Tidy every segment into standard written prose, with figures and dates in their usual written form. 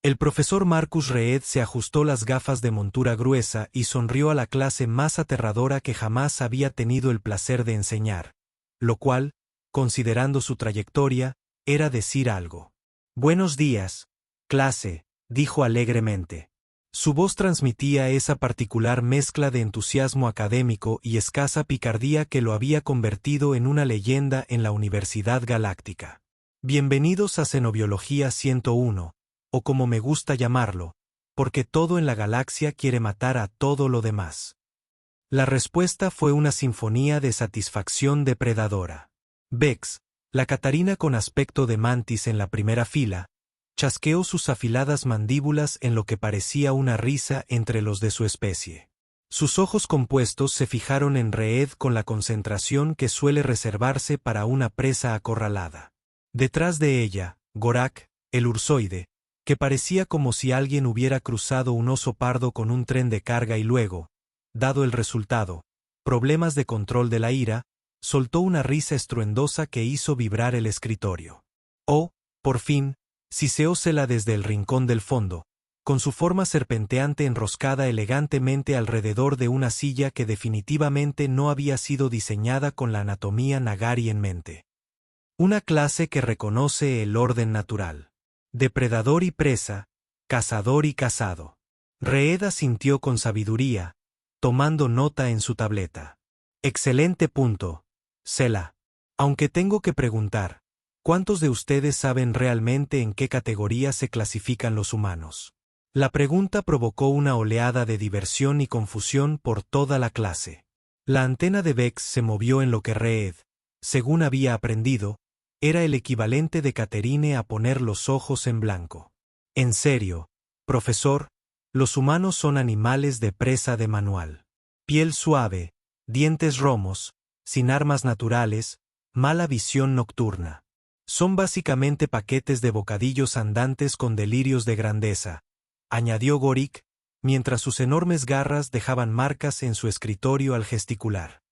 El profesor Marcus Reed se ajustó las gafas de montura gruesa y sonrió a la clase más aterradora que jamás había tenido el placer de enseñar, lo cual, considerando su trayectoria, era decir algo. «Buenos días, clase», dijo alegremente. Su voz transmitía esa particular mezcla de entusiasmo académico y escasa picardía que lo había convertido en una leyenda en la Universidad Galáctica. «Bienvenidos a Xenobiología 101, o como me gusta llamarlo, porque todo en la galaxia quiere matar a todo lo demás». La respuesta fue una sinfonía de satisfacción depredadora. Vex, la Catarina con aspecto de mantis en la primera fila, chasqueó sus afiladas mandíbulas en lo que parecía una risa entre los de su especie. Sus ojos compuestos se fijaron en Reed con la concentración que suele reservarse para una presa acorralada. Detrás de ella, Gorak, el ursoide, que parecía como si alguien hubiera cruzado un oso pardo con un tren de carga y luego, dado el resultado, problemas de control de la ira, soltó una risa estruendosa que hizo vibrar el escritorio. Oh, por fin, siseósela desde el rincón del fondo, con su forma serpenteante enroscada elegantemente alrededor de una silla que definitivamente no había sido diseñada con la anatomía Nagari en mente. Una clase que reconoce el orden natural. Depredador y presa, cazador y cazado. Reed asintió con sabiduría, tomando nota en su tableta. Excelente punto, Sela. Aunque tengo que preguntar, ¿cuántos de ustedes saben realmente en qué categoría se clasifican los humanos? La pregunta provocó una oleada de diversión y confusión por toda la clase. La antena de Vex se movió en lo que Reed, según había aprendido, era el equivalente de Caterine a poner los ojos en blanco. En serio, profesor, los humanos son animales de presa de manual. Piel suave, dientes romos, sin armas naturales, mala visión nocturna. Son básicamente paquetes de bocadillos andantes con delirios de grandeza, añadió Gorik, mientras sus enormes garras dejaban marcas en su escritorio al gesticular.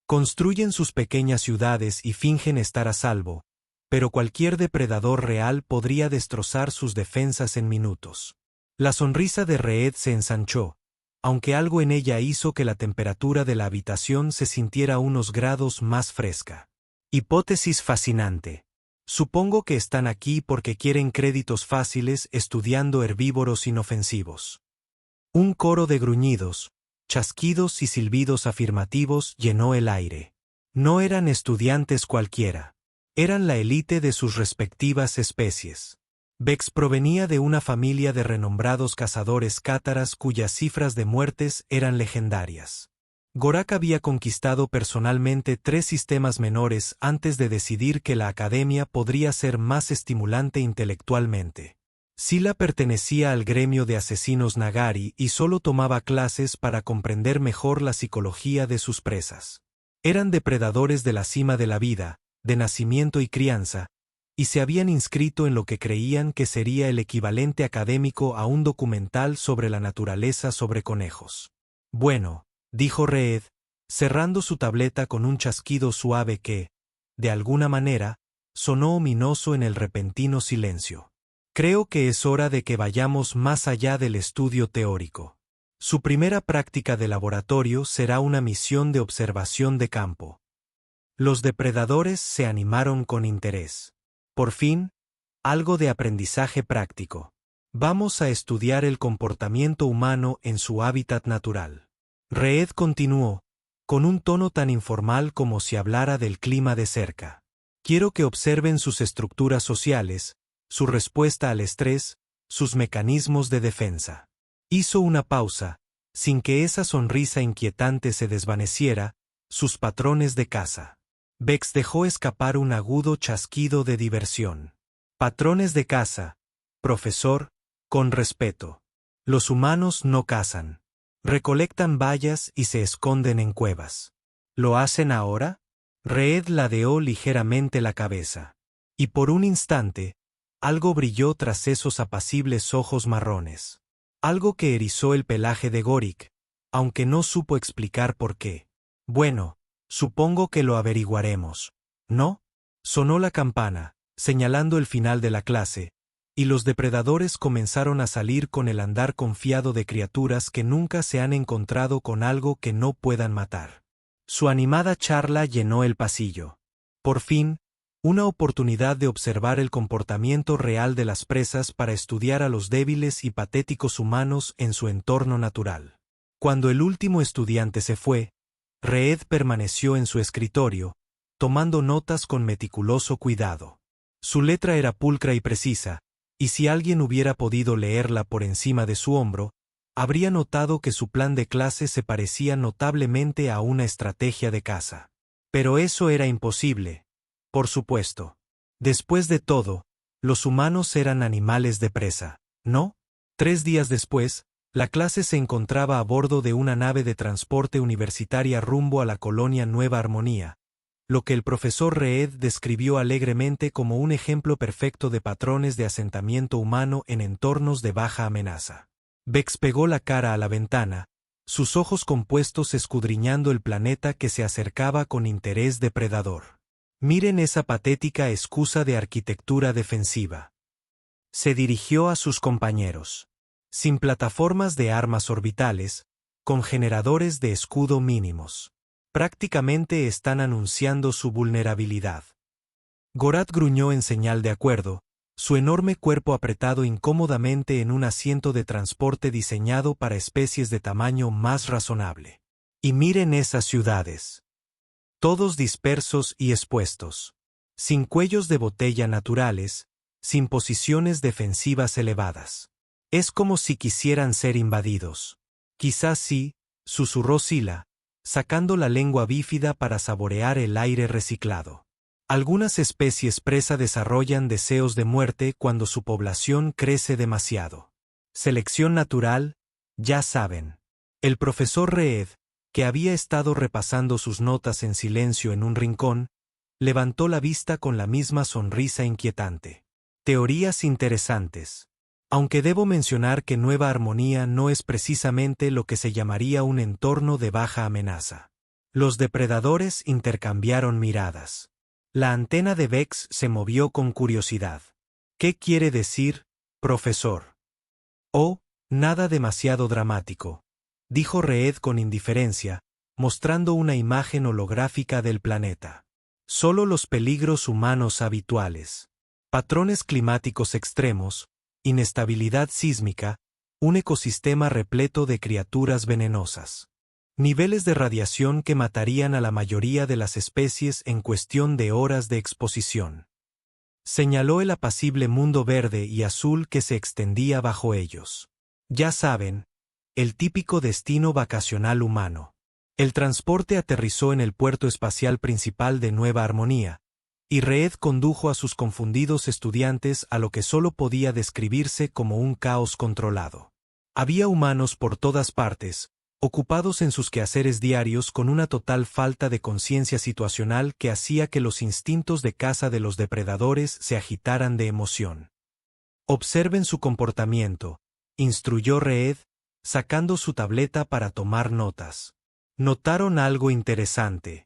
Construyen sus pequeñas ciudades y fingen estar a salvo, pero cualquier depredador real podría destrozar sus defensas en minutos. La sonrisa de Reed se ensanchó, aunque algo en ella hizo que la temperatura de la habitación se sintiera unos grados más fresca. Hipótesis fascinante. Supongo que están aquí porque quieren créditos fáciles estudiando herbívoros inofensivos. Un coro de gruñidos, chasquidos y silbidos afirmativos llenó el aire. No eran estudiantes cualquiera. Eran la élite de sus respectivas especies. Vex provenía de una familia de renombrados cazadores cátaras cuyas cifras de muertes eran legendarias. Gorak había conquistado personalmente 3 sistemas menores antes de decidir que la academia podría ser más estimulante intelectualmente. Sila pertenecía al gremio de asesinos Nagari y solo tomaba clases para comprender mejor la psicología de sus presas. Eran depredadores de la cima de la vida, de nacimiento y crianza, y se habían inscrito en lo que creían que sería el equivalente académico a un documental sobre la naturaleza sobre conejos. Bueno, dijo Reed, cerrando su tableta con un chasquido suave que, de alguna manera, sonó ominoso en el repentino silencio. Creo que es hora de que vayamos más allá del estudio teórico. Su primera práctica de laboratorio será una misión de observación de campo. Los depredadores se animaron con interés. Por fin, algo de aprendizaje práctico. Vamos a estudiar el comportamiento humano en su hábitat natural. Reed continuó, con un tono tan informal como si hablara del clima de cerca. Quiero que observen sus estructuras sociales, su respuesta al estrés, sus mecanismos de defensa. Hizo una pausa, sin que esa sonrisa inquietante se desvaneciera, sus patrones de caza. Vex dejó escapar un agudo chasquido de diversión. Patrones de caza, profesor, con respeto. Los humanos no cazan. Recolectan bayas y se esconden en cuevas. ¿Lo hacen ahora? Reed ladeó ligeramente la cabeza. Y por un instante, algo brilló tras esos apacibles ojos marrones. Algo que erizó el pelaje de Gorik, aunque no supo explicar por qué. Bueno, supongo que lo averiguaremos, ¿no? Sonó la campana, señalando el final de la clase, y los depredadores comenzaron a salir con el andar confiado de criaturas que nunca se han encontrado con algo que no puedan matar. Su animada charla llenó el pasillo. Por fin, una oportunidad de observar el comportamiento real de las presas para estudiar a los débiles y patéticos humanos en su entorno natural. Cuando el último estudiante se fue, Reed permaneció en su escritorio, tomando notas con meticuloso cuidado. Su letra era pulcra y precisa, y si alguien hubiera podido leerla por encima de su hombro, habría notado que su plan de clase se parecía notablemente a una estrategia de caza. Pero eso era imposible, por supuesto. Después de todo, los humanos eran animales de presa, ¿no? 3 días después, la clase se encontraba a bordo de una nave de transporte universitaria rumbo a la colonia Nueva Armonía, lo que el profesor Reed describió alegremente como un ejemplo perfecto de patrones de asentamiento humano en entornos de baja amenaza. Bex pegó la cara a la ventana, sus ojos compuestos escudriñando el planeta que se acercaba con interés depredador. Miren esa patética excusa de arquitectura defensiva. Se dirigió a sus compañeros. Sin plataformas de armas orbitales, con generadores de escudo mínimos. Prácticamente están anunciando su vulnerabilidad. Gorat gruñó en señal de acuerdo, su enorme cuerpo apretado incómodamente en un asiento de transporte diseñado para especies de tamaño más razonable. Y miren esas ciudades. Todos dispersos y expuestos. Sin cuellos de botella naturales, sin posiciones defensivas elevadas. Es como si quisieran ser invadidos. Quizás sí, susurró Sila, sacando la lengua bífida para saborear el aire reciclado. Algunas especies presa desarrollan deseos de muerte cuando su población crece demasiado. Selección natural, ya saben. El profesor Reed, que había estado repasando sus notas en silencio en un rincón, levantó la vista con la misma sonrisa inquietante. Teorías interesantes. Aunque debo mencionar que Nueva Armonía no es precisamente lo que se llamaría un entorno de baja amenaza. Los depredadores intercambiaron miradas. La antena de Bex se movió con curiosidad. ¿Qué quiere decir, profesor? Oh, nada demasiado dramático, dijo Reed con indiferencia, mostrando una imagen holográfica del planeta. Solo los peligros humanos habituales. Patrones climáticos extremos, inestabilidad sísmica, un ecosistema repleto de criaturas venenosas. Niveles de radiación que matarían a la mayoría de las especies en cuestión de horas de exposición. Señaló el apacible mundo verde y azul que se extendía bajo ellos. Ya saben, el típico destino vacacional humano. El transporte aterrizó en el puerto espacial principal de Nueva Armonía, y Reed condujo a sus confundidos estudiantes a lo que solo podía describirse como un caos controlado. Había humanos por todas partes, ocupados en sus quehaceres diarios con una total falta de conciencia situacional que hacía que los instintos de caza de los depredadores se agitaran de emoción. Observen su comportamiento, instruyó Reed, sacando su tableta para tomar notas. Notaron algo interesante.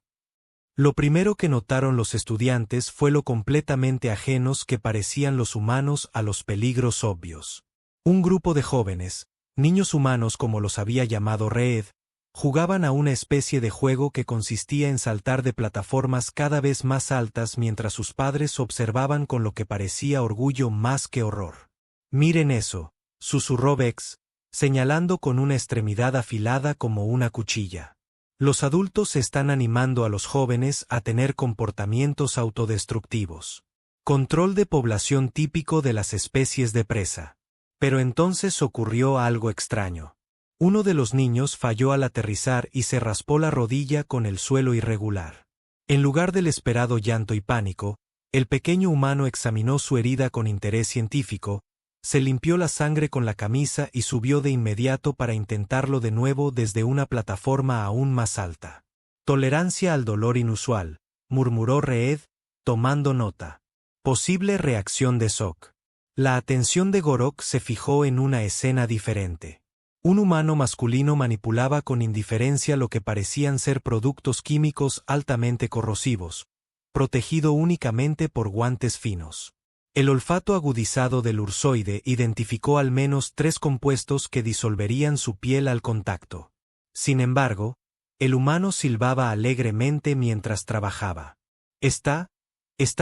Lo primero que notaron los estudiantes fue lo completamente ajenos que parecían los humanos a los peligros obvios. Un grupo de jóvenes, niños humanos como los había llamado Reed, jugaban a una especie de juego que consistía en saltar de plataformas cada vez más altas mientras sus padres observaban con lo que parecía orgullo más que horror. Miren eso, susurró Bex, señalando con una extremidad afilada como una cuchilla. Los adultos están animando a los jóvenes a tener comportamientos autodestructivos. Control de población típico de las especies de presa. Pero entonces ocurrió algo extraño. Uno de los niños falló al aterrizar y se raspó la rodilla con el suelo irregular. En lugar del esperado llanto y pánico, el pequeño humano examinó su herida con interés científico, se limpió la sangre con la camisa y subió de inmediato para intentarlo de nuevo desde una plataforma aún más alta. Tolerancia al dolor inusual, murmuró Reed, tomando nota. Posible reacción de shock. La atención de Gorok se fijó en una escena diferente. Un humano masculino manipulaba con indiferencia lo que parecían ser productos químicos altamente corrosivos, protegido únicamente por guantes finos. El olfato agudizado del ursoide identificó al menos 3 compuestos que disolverían su piel al contacto. Sin embargo, el humano silbaba alegremente mientras trabajaba. ¿Está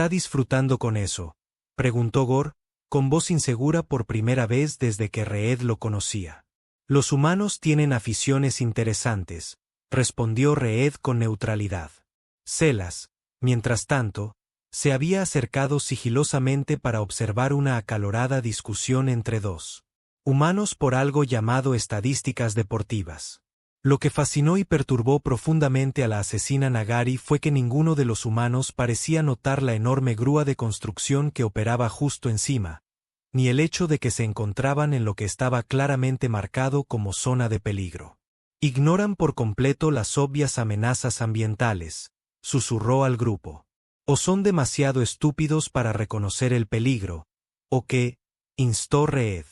disfrutando con eso?, preguntó Gore, con voz insegura por primera vez desde que Reed lo conocía. Los humanos tienen aficiones interesantes, respondió Reed con neutralidad. Selas, mientras tanto, se había acercado sigilosamente para observar una acalorada discusión entre dos humanos por algo llamado estadísticas deportivas. Lo que fascinó y perturbó profundamente a la asesina Nagari fue que ninguno de los humanos parecía notar la enorme grúa de construcción que operaba justo encima, ni el hecho de que se encontraban en lo que estaba claramente marcado como zona de peligro. Ignoran por completo las obvias amenazas ambientales, susurró al grupo. O son demasiado estúpidos para reconocer el peligro, o qué, instó Reed.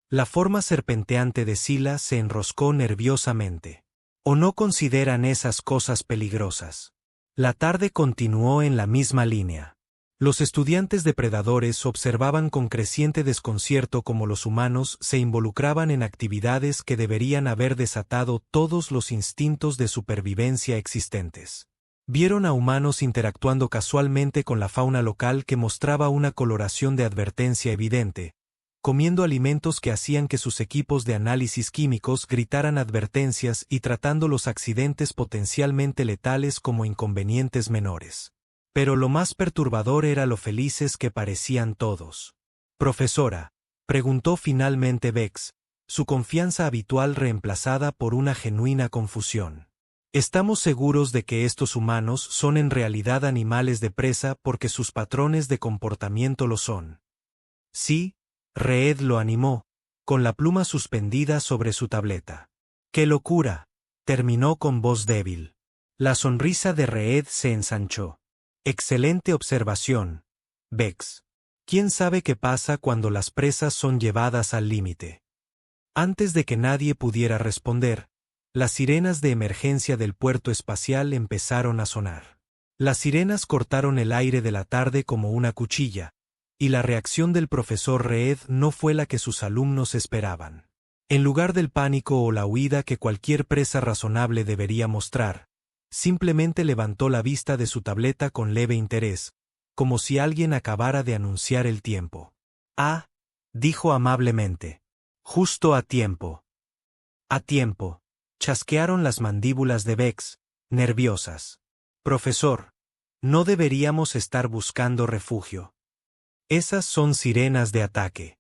La forma serpenteante de Sila se enroscó nerviosamente. ¿O no consideran esas cosas peligrosas? La tarde continuó en la misma línea. Los estudiantes depredadores observaban con creciente desconcierto cómo los humanos se involucraban en actividades que deberían haber desatado todos los instintos de supervivencia existentes. Vieron a humanos interactuando casualmente con la fauna local que mostraba una coloración de advertencia evidente, comiendo alimentos que hacían que sus equipos de análisis químicos gritaran advertencias y tratando los accidentes potencialmente letales como inconvenientes menores. Pero lo más perturbador era lo felices que parecían todos. «Profesora», preguntó finalmente Bex, su confianza habitual reemplazada por una genuina confusión. «¿Estamos seguros de que estos humanos son en realidad animales de presa porque sus patrones de comportamiento lo son?» «Sí», Reed lo animó, con la pluma suspendida sobre su tableta. «¡Qué locura!», terminó con voz débil. La sonrisa de Reed se ensanchó. «Excelente observación, Bex. ¿Quién sabe qué pasa cuando las presas son llevadas al límite?». Antes de que nadie pudiera responder, las sirenas de emergencia del puerto espacial empezaron a sonar. Las sirenas cortaron el aire de la tarde como una cuchilla, y la reacción del profesor Reed no fue la que sus alumnos esperaban. En lugar del pánico o la huida que cualquier presa razonable debería mostrar, simplemente levantó la vista de su tableta con leve interés, como si alguien acabara de anunciar el tiempo. «Ah», dijo amablemente. «Justo a tiempo». «A tiempo», chasquearon las mandíbulas de Bex, nerviosas. «Profesor, no deberíamos estar buscando refugio. Esas son sirenas de ataque».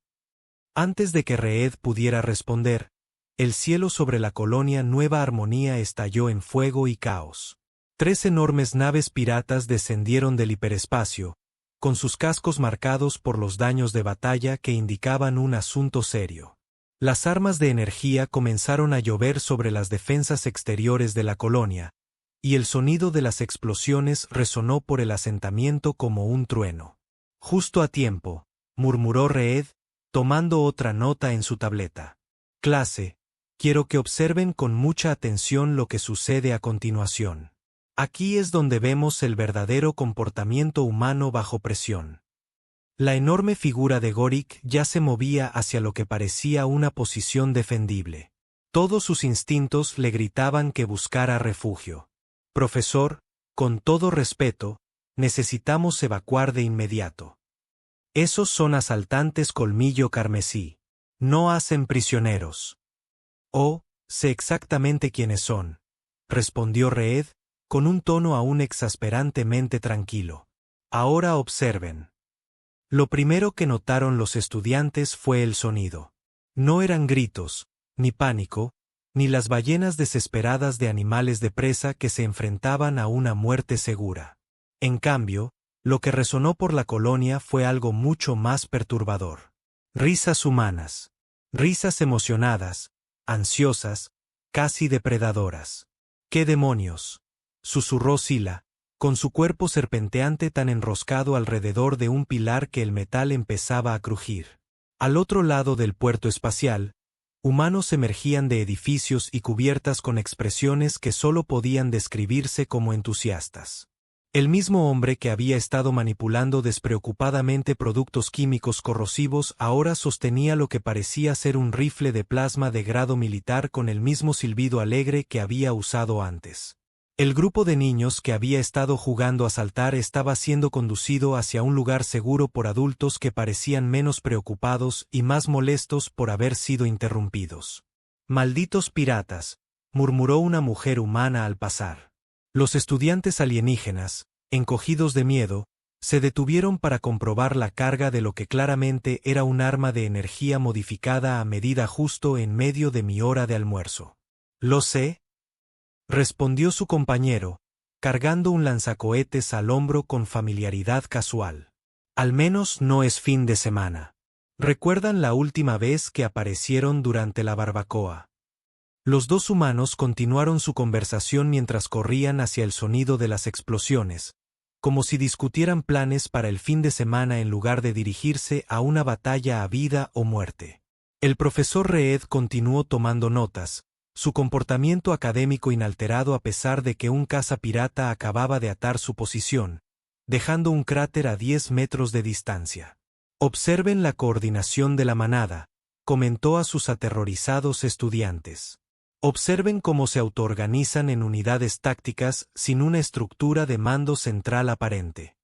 Antes de que Reed pudiera responder, el cielo sobre la colonia Nueva Armonía estalló en fuego y caos. 3 enormes naves piratas descendieron del hiperespacio, con sus cascos marcados por los daños de batalla que indicaban un asunto serio. Las armas de energía comenzaron a llover sobre las defensas exteriores de la colonia, y el sonido de las explosiones resonó por el asentamiento como un trueno. «Justo a tiempo», murmuró Reed, tomando otra nota en su tableta. «Clase, quiero que observen con mucha atención lo que sucede a continuación. Aquí es donde vemos el verdadero comportamiento humano bajo presión». La enorme figura de Gorik ya se movía hacia lo que parecía una posición defendible. Todos sus instintos le gritaban que buscara refugio. «Profesor, con todo respeto, necesitamos evacuar de inmediato. Esos son asaltantes colmillo carmesí. No hacen prisioneros». «Oh, sé exactamente quiénes son», respondió Reed, con un tono aún exasperantemente tranquilo. «Ahora observen». Lo primero que notaron los estudiantes fue el sonido. No eran gritos, ni pánico, ni las ballenas desesperadas de animales de presa que se enfrentaban a una muerte segura. En cambio, lo que resonó por la colonia fue algo mucho más perturbador. Risas humanas. Risas emocionadas, ansiosas, casi depredadoras. «¿Qué demonios?», susurró Sila, con su cuerpo serpenteante tan enroscado alrededor de un pilar que el metal empezaba a crujir. Al otro lado del puerto espacial, humanos emergían de edificios y cubiertas con expresiones que solo podían describirse como entusiastas. El mismo hombre que había estado manipulando despreocupadamente productos químicos corrosivos ahora sostenía lo que parecía ser un rifle de plasma de grado militar con el mismo silbido alegre que había usado antes. El grupo de niños que había estado jugando a saltar estaba siendo conducido hacia un lugar seguro por adultos que parecían menos preocupados y más molestos por haber sido interrumpidos. «Malditos piratas», murmuró una mujer humana al pasar. Los estudiantes alienígenas, encogidos de miedo, se detuvieron para comprobar la carga de lo que claramente era un arma de energía modificada a medida justo en medio de mi hora de almuerzo. «Lo sé», respondió su compañero, cargando un lanzacohetes al hombro con familiaridad casual. «Al menos no es fin de semana. ¿Recuerdan la última vez que aparecieron durante la barbacoa?» Los dos humanos continuaron su conversación mientras corrían hacia el sonido de las explosiones, como si discutieran planes para el fin de semana en lugar de dirigirse a una batalla a vida o muerte. El profesor Reed continuó tomando notas, su comportamiento académico inalterado a pesar de que un caza pirata acababa de atar su posición, dejando un cráter a 10 metros de distancia. «Observen la coordinación de la manada», comentó a sus aterrorizados estudiantes. «Observen cómo se autoorganizan en unidades tácticas sin una estructura de mando central aparente».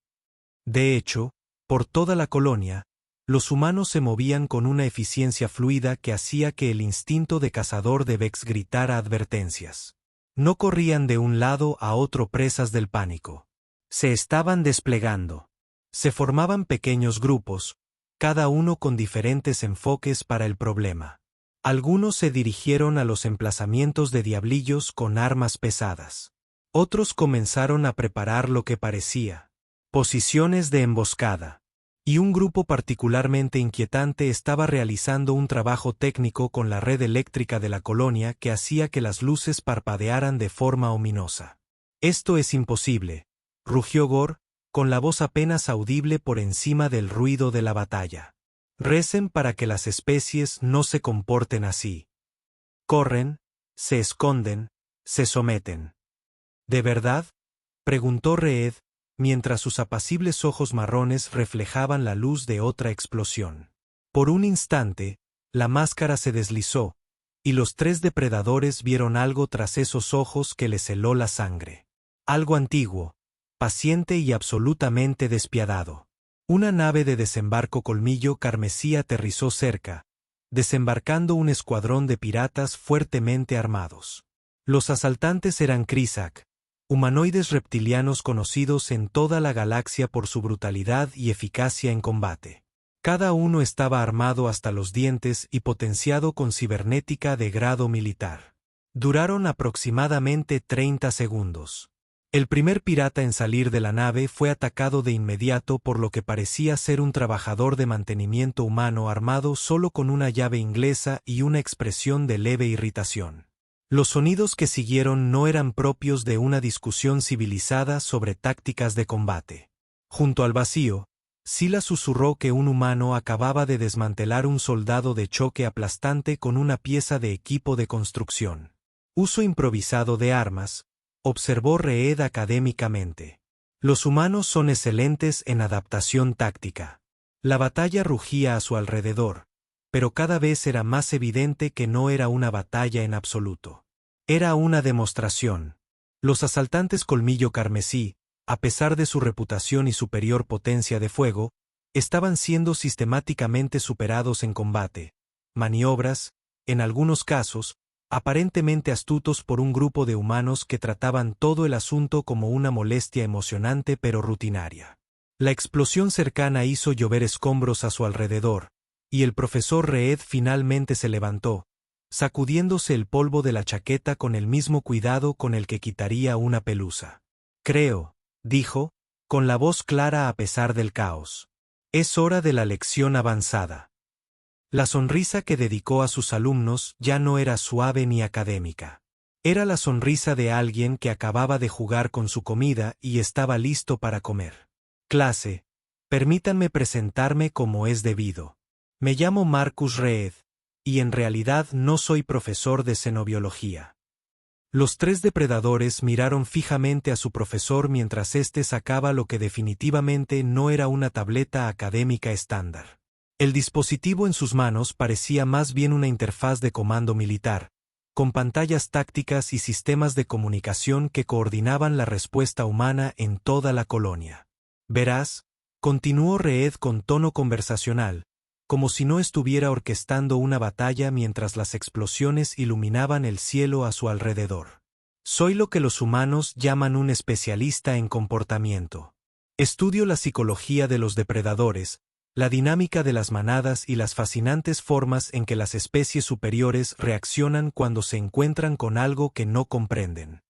De hecho, por toda la colonia, los humanos se movían con una eficiencia fluida que hacía que el instinto de cazador de Vex gritara advertencias. No corrían de un lado a otro presas del pánico. Se estaban desplegando. Se formaban pequeños grupos, cada uno con diferentes enfoques para el problema. Algunos se dirigieron a los emplazamientos de diablillos con armas pesadas. Otros comenzaron a preparar lo que parecía posiciones de emboscada. Y un grupo particularmente inquietante estaba realizando un trabajo técnico con la red eléctrica de la colonia que hacía que las luces parpadearan de forma ominosa. «Esto es imposible», rugió Gore, con la voz apenas audible por encima del ruido de la batalla. «Recen para que las especies no se comporten así. Corren, se esconden, se someten». «¿De verdad?», preguntó Reed, mientras sus apacibles ojos marrones reflejaban la luz de otra explosión. Por un instante, la máscara se deslizó, y los tres depredadores vieron algo tras esos ojos que les heló la sangre. Algo antiguo, paciente y absolutamente despiadado. Una nave de desembarco colmillo carmesí aterrizó cerca, desembarcando un escuadrón de piratas fuertemente armados. Los asaltantes eran Krisak, humanoides reptilianos conocidos en toda la galaxia por su brutalidad y eficacia en combate. Cada uno estaba armado hasta los dientes y potenciado con cibernética de grado militar. Duraron aproximadamente 30 segundos. El primer pirata en salir de la nave fue atacado de inmediato por lo que parecía ser un trabajador de mantenimiento humano armado solo con una llave inglesa y una expresión de leve irritación. Los sonidos que siguieron no eran propios de una discusión civilizada sobre tácticas de combate. Junto al vacío, Sila susurró que un humano acababa de desmantelar un soldado de choque aplastante con una pieza de equipo de construcción. «Uso improvisado de armas», observó Reed académicamente. «Los humanos son excelentes en adaptación táctica». La batalla rugía a su alrededor, pero cada vez era más evidente que no era una batalla en absoluto. Era una demostración. Los asaltantes colmillo carmesí, a pesar de su reputación y superior potencia de fuego, estaban siendo sistemáticamente superados en combate, maniobras, en algunos casos, aparentemente astutos por un grupo de humanos que trataban todo el asunto como una molestia emocionante pero rutinaria. La explosión cercana hizo llover escombros a su alrededor, y el profesor Reed finalmente se levantó, sacudiéndose el polvo de la chaqueta con el mismo cuidado con el que quitaría una pelusa. «Creo», dijo, con la voz clara a pesar del caos. «Es hora de la lección avanzada». La sonrisa que dedicó a sus alumnos ya no era suave ni académica. Era la sonrisa de alguien que acababa de jugar con su comida y estaba listo para comer. «Clase, permítanme presentarme como es debido. Me llamo Marcus Reed, y en realidad no soy profesor de xenobiología. Los tres depredadores miraron fijamente a su profesor mientras éste sacaba lo que definitivamente no era una tableta académica estándar. El dispositivo en sus manos parecía más bien una interfaz de comando militar, con pantallas tácticas y sistemas de comunicación que coordinaban la respuesta humana en toda la colonia. Verás, continuó Reed con tono conversacional, como si no estuviera orquestando una batalla mientras las explosiones iluminaban el cielo a su alrededor. Soy lo que los humanos llaman un especialista en comportamiento. Estudio la psicología de los depredadores, la dinámica de las manadas y las fascinantes formas en que las especies superiores reaccionan cuando se encuentran con algo que no comprenden.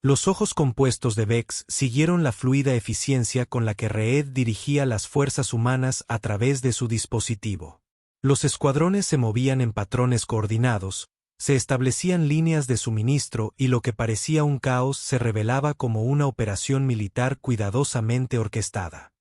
Los ojos compuestos de Vex siguieron la fluida eficiencia con la que Reed dirigía las fuerzas humanas a través de su dispositivo. Los escuadrones se movían en patrones coordinados, se establecían líneas de suministro y lo que parecía un caos se revelaba como una operación militar cuidadosamente orquestada.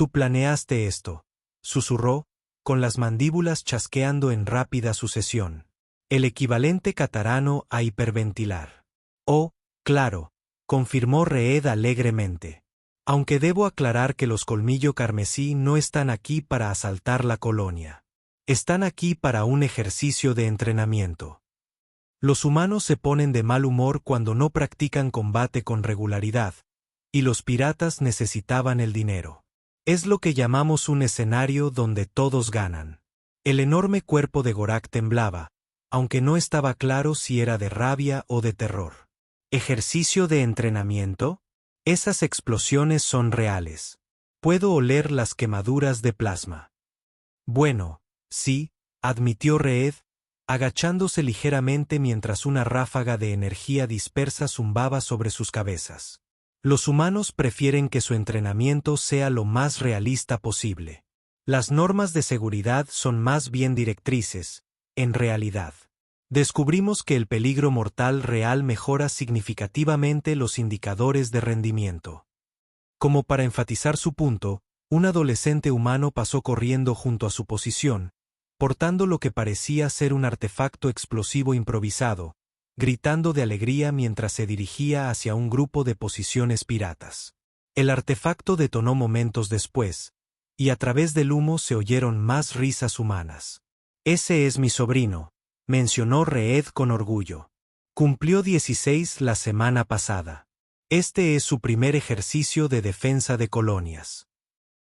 Tú planeaste esto, susurró, con las mandíbulas chasqueando en rápida sucesión. El equivalente catarano a hiperventilar. Oh, claro, confirmó Reed alegremente. Aunque debo aclarar que los colmillo carmesí no están aquí para asaltar la colonia. Están aquí para un ejercicio de entrenamiento. Los humanos se ponen de mal humor cuando no practican combate con regularidad, y los piratas necesitaban el dinero. Es lo que llamamos un escenario donde todos ganan. El enorme cuerpo de Gorak temblaba, aunque no estaba claro si era de rabia o de terror. ¿Ejercicio de entrenamiento? Esas explosiones son reales. Puedo oler las quemaduras de plasma. Bueno, sí, admitió Reed, agachándose ligeramente mientras una ráfaga de energía dispersa zumbaba sobre sus cabezas. Los humanos prefieren que su entrenamiento sea lo más realista posible. Las normas de seguridad son más bien directrices, en realidad. Descubrimos que el peligro mortal real mejora significativamente los indicadores de rendimiento. Como para enfatizar su punto, un adolescente humano pasó corriendo junto a su posición, portando lo que parecía ser un artefacto explosivo improvisado, gritando de alegría mientras se dirigía hacia un grupo de posiciones piratas. El artefacto detonó momentos después, y a través del humo se oyeron más risas humanas. Ese es mi sobrino, mencionó Reed con orgullo. Cumplió 16 la semana pasada. Este es su primer ejercicio de defensa de colonias.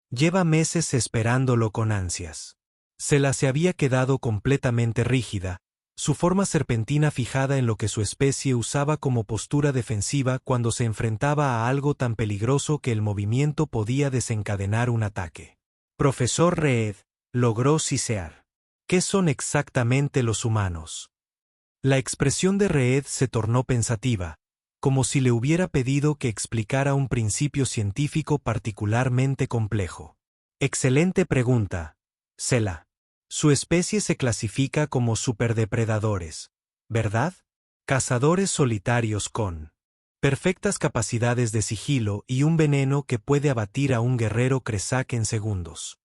Lleva meses esperándolo con ansias. Sela se había quedado completamente rígida, su forma serpentina fijada en lo que su especie usaba como postura defensiva cuando se enfrentaba a algo tan peligroso que el movimiento podía desencadenar un ataque. Profesor Reed, logró sisear. ¿Qué son exactamente los humanos? La expresión de Reed se tornó pensativa, como si le hubiera pedido que explicara un principio científico particularmente complejo. Excelente pregunta, Sela. Su especie se clasifica como superdepredadores, ¿verdad? Cazadores solitarios con perfectas capacidades de sigilo y un veneno que puede abatir a un guerrero Kresak en segundos.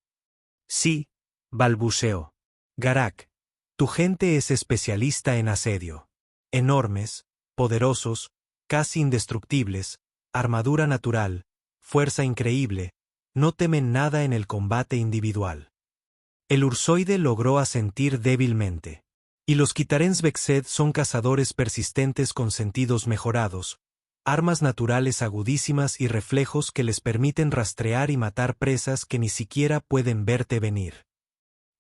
Sí, balbuceó. Garak, tu gente es especialista en asedio. Enormes, poderosos, casi indestructibles, armadura natural, fuerza increíble, no temen nada en el combate individual. El ursoide logró asentir débilmente. Y los Kitarens Vexed son cazadores persistentes con sentidos mejorados, armas naturales agudísimas y reflejos que les permiten rastrear y matar presas que ni siquiera pueden verte venir.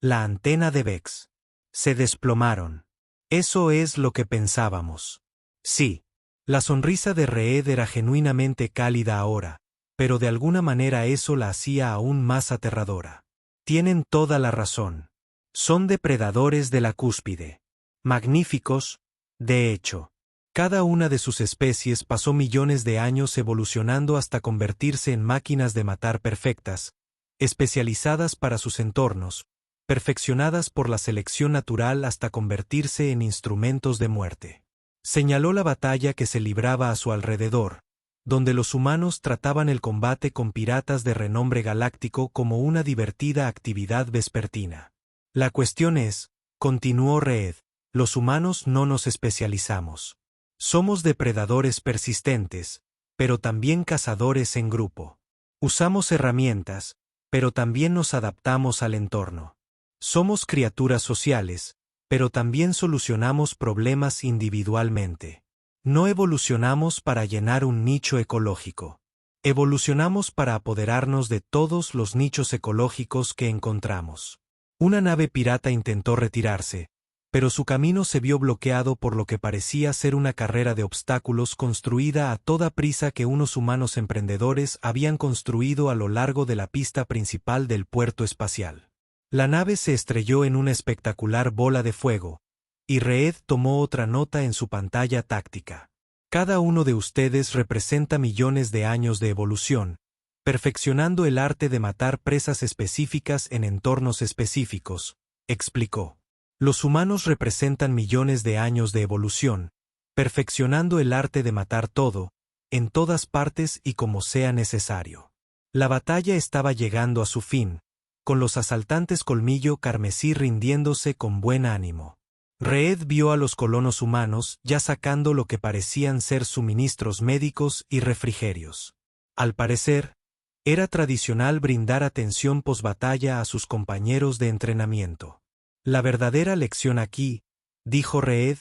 La antena de Vex. Se desplomaron. Eso es lo que pensábamos. Sí. La sonrisa de Reed era genuinamente cálida ahora, pero de alguna manera eso la hacía aún más aterradora. Tienen toda la razón. Son depredadores de la cúspide. Magníficos, de hecho. Cada una de sus especies pasó millones de años evolucionando hasta convertirse en máquinas de matar perfectas, especializadas para sus entornos, perfeccionadas por la selección natural hasta convertirse en instrumentos de muerte. Señaló la batalla que se libraba a su alrededor, donde los humanos trataban el combate con piratas de renombre galáctico como una divertida actividad vespertina. La cuestión es, continuó Reed, los humanos no nos especializamos. Somos depredadores persistentes, pero también cazadores en grupo. Usamos herramientas, pero también nos adaptamos al entorno. Somos criaturas sociales, pero también solucionamos problemas individualmente. No evolucionamos para llenar un nicho ecológico. Evolucionamos para apoderarnos de todos los nichos ecológicos que encontramos. Una nave pirata intentó retirarse, pero su camino se vio bloqueado por lo que parecía ser una carrera de obstáculos construida a toda prisa que unos humanos emprendedores habían construido a lo largo de la pista principal del puerto espacial. La nave se estrelló en una espectacular bola de fuego, y Reed tomó otra nota en su pantalla táctica. Cada uno de ustedes representa millones de años de evolución, perfeccionando el arte de matar presas específicas en entornos específicos, explicó. Los humanos representan millones de años de evolución, perfeccionando el arte de matar todo, en todas partes y como sea necesario. La batalla estaba llegando a su fin, con los asaltantes colmillo carmesí rindiéndose con buen ánimo. Reed vio a los colonos humanos ya sacando lo que parecían ser suministros médicos y refrigerios. Al parecer, era tradicional brindar atención posbatalla a sus compañeros de entrenamiento. La verdadera lección aquí, dijo Reed,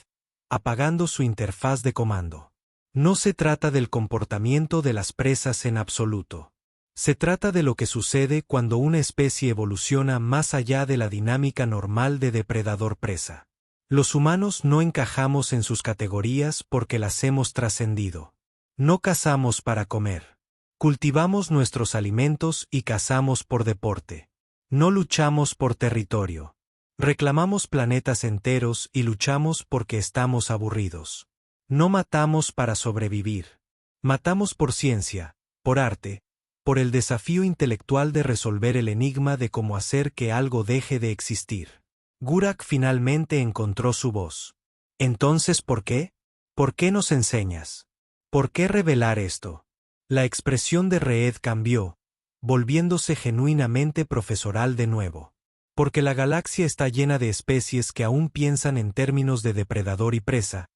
apagando su interfaz de comando. No se trata del comportamiento de las presas en absoluto. Se trata de lo que sucede cuando una especie evoluciona más allá de la dinámica normal de depredador-presa. Los humanos no encajamos en sus categorías porque las hemos trascendido. No cazamos para comer. Cultivamos nuestros alimentos y cazamos por deporte. No luchamos por territorio. Reclamamos planetas enteros y luchamos porque estamos aburridos. No matamos para sobrevivir. Matamos por ciencia, por arte, por el desafío intelectual de resolver el enigma de cómo hacer que algo deje de existir. Gurak finalmente encontró su voz. Entonces, ¿por qué? ¿Por qué nos enseñas? ¿Por qué revelar esto? La expresión de Reed cambió, volviéndose genuinamente profesoral de nuevo. Porque la galaxia está llena de especies que aún piensan en términos de depredador y presa,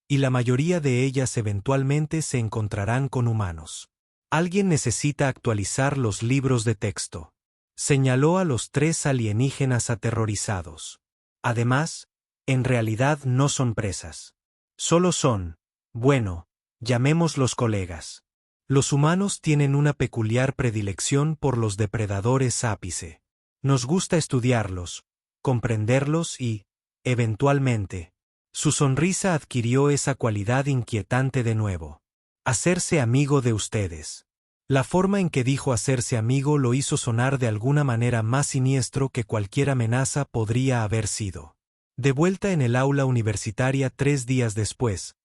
y la mayoría de ellas eventualmente se encontrarán con humanos. Alguien necesita actualizar los libros de texto. Señaló a los 3 alienígenas aterrorizados. Además, en realidad no son presas. Solo son, bueno, llamémoslos colegas. Los humanos tienen una peculiar predilección por los depredadores ápice. Nos gusta estudiarlos, comprenderlos y, eventualmente, su sonrisa adquirió esa cualidad inquietante de nuevo. Hacerse amigo de ustedes. La forma en que dijo hacerse amigo lo hizo sonar de alguna manera más siniestro que cualquier amenaza podría haber sido. De vuelta en el aula universitaria 3 días después,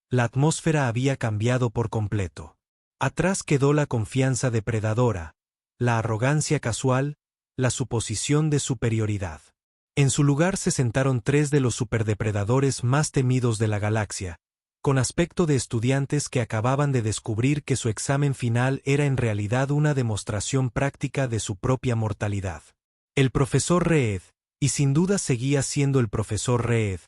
la atmósfera había cambiado por completo. Atrás quedó la confianza depredadora, la arrogancia casual, la suposición de superioridad. En su lugar se sentaron 3 de los superdepredadores más temidos de la galaxia, con aspecto de estudiantes que acababan de descubrir que su examen final era en realidad una demostración práctica de su propia mortalidad. El profesor Reed, y sin duda seguía siendo el profesor Reed,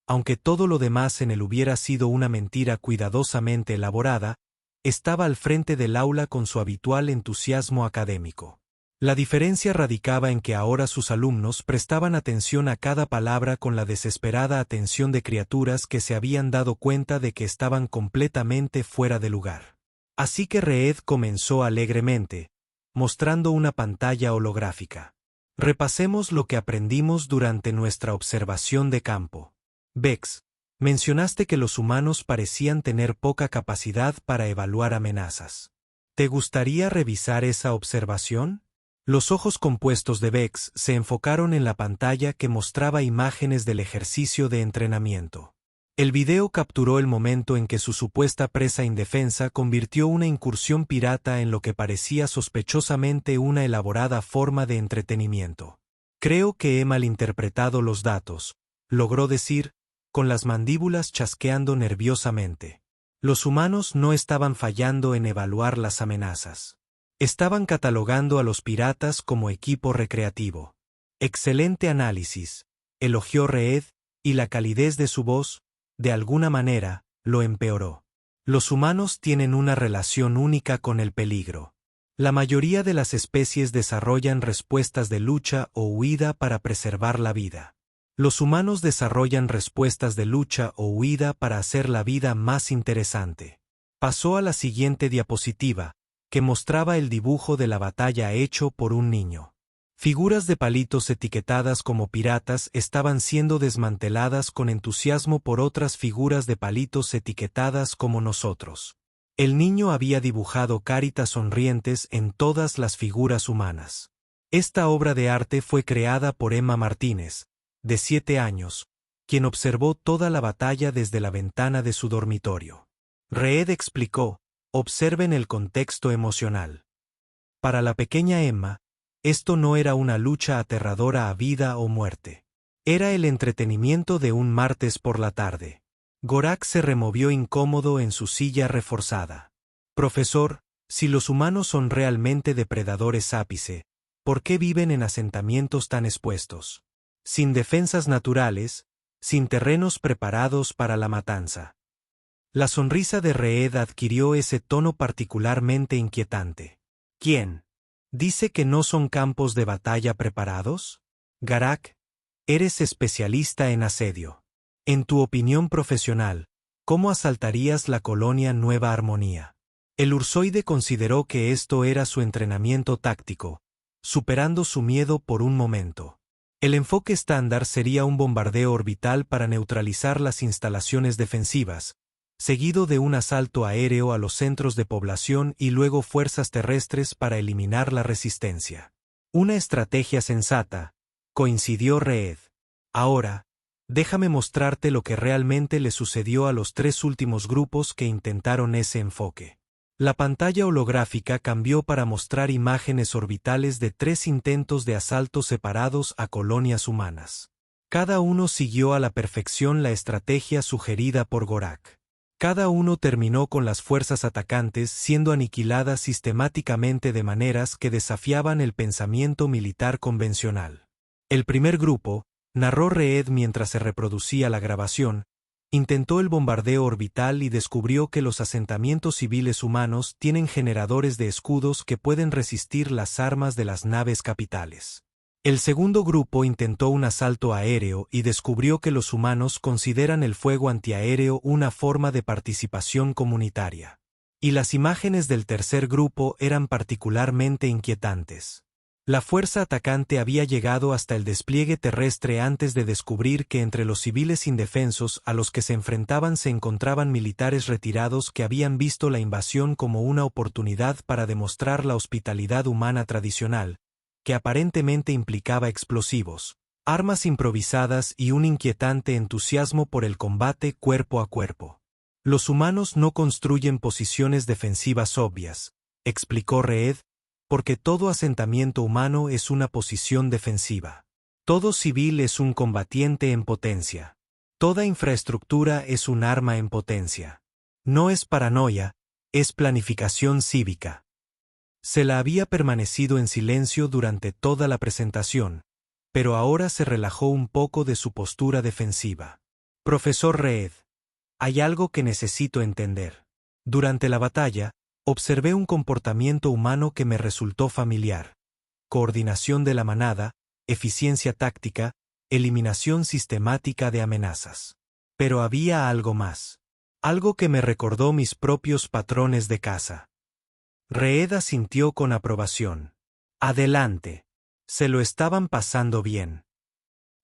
aunque todo lo demás en él hubiera sido una mentira cuidadosamente elaborada, estaba al frente del aula con su habitual entusiasmo académico. La diferencia radicaba en que ahora sus alumnos prestaban atención a cada palabra con la desesperada atención de criaturas que se habían dado cuenta de que estaban completamente fuera de lugar. Así que Reed comenzó alegremente, mostrando una pantalla holográfica. Repasemos lo que aprendimos durante nuestra observación de campo. Vex, mencionaste que los humanos parecían tener poca capacidad para evaluar amenazas. ¿Te gustaría revisar esa observación? Los ojos compuestos de Vex se enfocaron en la pantalla que mostraba imágenes del ejercicio de entrenamiento. El video capturó el momento en que su supuesta presa indefensa convirtió una incursión pirata en lo que parecía sospechosamente una elaborada forma de entretenimiento. Creo que he malinterpretado los datos, logró decir, con las mandíbulas chasqueando nerviosamente. Los humanos no estaban fallando en evaluar las amenazas. Estaban catalogando a los piratas como equipo recreativo. Excelente análisis, elogió Reed, y la calidez de su voz, de alguna manera, lo empeoró. Los humanos tienen una relación única con el peligro. La mayoría de las especies desarrollan respuestas de lucha o huida para preservar la vida. Los humanos desarrollan respuestas de lucha o huida para hacer la vida más interesante. Pasó a la siguiente diapositiva, que mostraba el dibujo de la batalla hecho por un niño. Figuras de palitos etiquetadas como piratas estaban siendo desmanteladas con entusiasmo por otras figuras de palitos etiquetadas como nosotros. El niño había dibujado caritas sonrientes en todas las figuras humanas. Esta obra de arte fue creada por Emma Martínez, de 7 años, quien observó toda la batalla desde la ventana de su dormitorio. Reed explicó: observen el contexto emocional. Para la pequeña Emma, esto no era una lucha aterradora a vida o muerte. Era el entretenimiento de un martes por la tarde. Gorak se removió incómodo en su silla reforzada. Profesor, si los humanos son realmente depredadores ápice, ¿por qué viven en asentamientos tan expuestos? Sin defensas naturales, sin terrenos preparados para la matanza. La sonrisa de Reed adquirió ese tono particularmente inquietante. ¿Quién dice que no son campos de batalla preparados? Garak, eres especialista en asedio. En tu opinión profesional, ¿cómo asaltarías la colonia Nueva Armonía? El ursoide consideró que esto era su entrenamiento táctico, superando su miedo por un momento. El enfoque estándar sería un bombardeo orbital para neutralizar las instalaciones defensivas, seguido de un asalto aéreo a los centros de población y luego fuerzas terrestres para eliminar la resistencia. Una estrategia sensata, coincidió Reed. Ahora, déjame mostrarte lo que realmente le sucedió a los 3 últimos grupos que intentaron ese enfoque. La pantalla holográfica cambió para mostrar imágenes orbitales de 3 intentos de asalto separados a colonias humanas. Cada uno siguió a la perfección la estrategia sugerida por Gorak. Cada uno terminó con las fuerzas atacantes siendo aniquiladas sistemáticamente de maneras que desafiaban el pensamiento militar convencional. El primer grupo, narró Reed mientras se reproducía la grabación, intentó el bombardeo orbital y descubrió que los asentamientos civiles humanos tienen generadores de escudos que pueden resistir las armas de las naves capitales. El segundo grupo intentó un asalto aéreo y descubrió que los humanos consideran el fuego antiaéreo una forma de participación comunitaria. Y las imágenes del tercer grupo eran particularmente inquietantes. La fuerza atacante había llegado hasta el despliegue terrestre antes de descubrir que entre los civiles indefensos a los que se enfrentaban se encontraban militares retirados que habían visto la invasión como una oportunidad para demostrar la hospitalidad humana tradicional, que aparentemente implicaba explosivos, armas improvisadas y un inquietante entusiasmo por el combate cuerpo a cuerpo. Los humanos no construyen posiciones defensivas obvias, explicó Reed, porque todo asentamiento humano es una posición defensiva. Todo civil es un combatiente en potencia. Toda infraestructura es un arma en potencia. No es paranoia, es planificación cívica. Se la había permanecido en silencio durante toda la presentación, pero ahora se relajó un poco de su postura defensiva. Profesor Reed, hay algo que necesito entender. Durante la batalla, observé un comportamiento humano que me resultó familiar. Coordinación de la manada, eficiencia táctica, eliminación sistemática de amenazas. Pero había algo más. Algo que me recordó mis propios patrones de caza. Reed asintió con aprobación. Adelante. Se lo estaban pasando bien.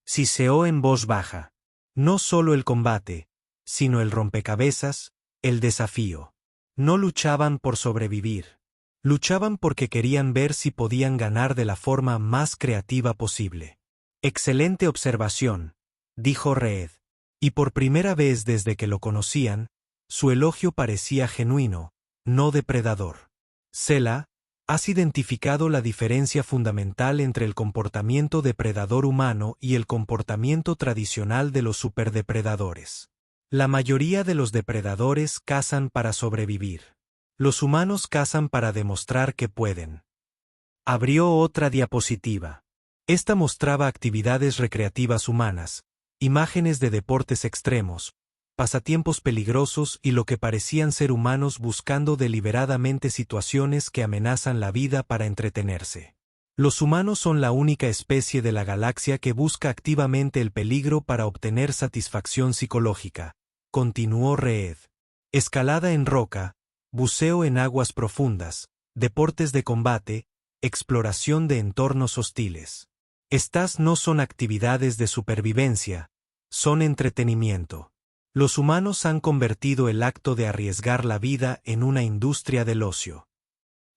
Siseó en voz baja. No solo el combate, sino el rompecabezas, el desafío. No luchaban por sobrevivir. Luchaban porque querían ver si podían ganar de la forma más creativa posible. Excelente observación, dijo Reed. Y por primera vez desde que lo conocían, su elogio parecía genuino, no depredador. Sela, has identificado la diferencia fundamental entre el comportamiento depredador humano y el comportamiento tradicional de los superdepredadores. La mayoría de los depredadores cazan para sobrevivir. Los humanos cazan para demostrar que pueden. Abrió otra diapositiva. Esta mostraba actividades recreativas humanas, imágenes de deportes extremos, pasatiempos peligrosos y lo que parecían ser humanos buscando deliberadamente situaciones que amenazan la vida para entretenerse. Los humanos son la única especie de la galaxia que busca activamente el peligro para obtener satisfacción psicológica, continuó Reed. Escalada en roca, buceo en aguas profundas, deportes de combate, exploración de entornos hostiles. Estas no son actividades de supervivencia, son entretenimiento. Los humanos han convertido el acto de arriesgar la vida en una industria del ocio.